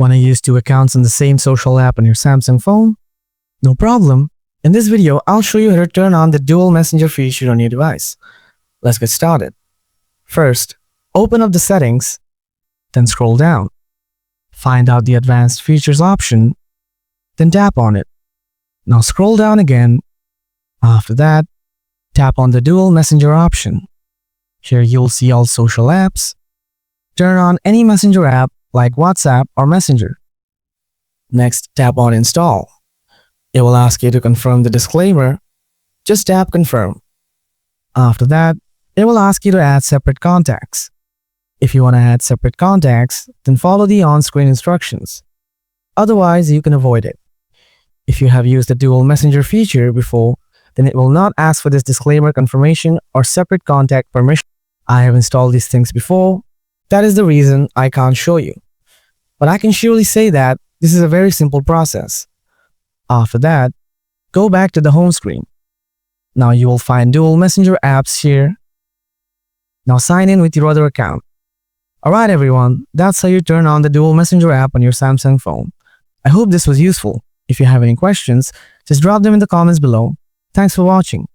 Want to use two accounts on the same social app on your Samsung phone? No problem. In this video, I'll show you how to turn on the dual messenger feature on your device. Let's get started. First, open up the settings, then scroll down. Find out the advanced features option, then tap on it. Now scroll down again. After that, tap on the dual messenger option. Here you'll see all social apps. Turn on any messenger app like WhatsApp or Messenger. Next, tap on Install. It will ask you to confirm the disclaimer. Just tap Confirm. After that, it will ask you to add separate contacts. If you want to add separate contacts, then follow the on-screen instructions. Otherwise, you can avoid it. If you have used the dual messenger feature before, then it will not ask for this disclaimer confirmation or separate contact permission. I have installed these things before. That is the reason I can't show you. But I can surely say that this is a very simple process. After that, go back to the home screen. Now you will find dual messenger apps here. Now sign in with your other account. Alright everyone, that's how you turn on the dual messenger app on your Samsung phone. I hope this was useful. If you have any questions, just drop them in the comments below. Thanks for watching.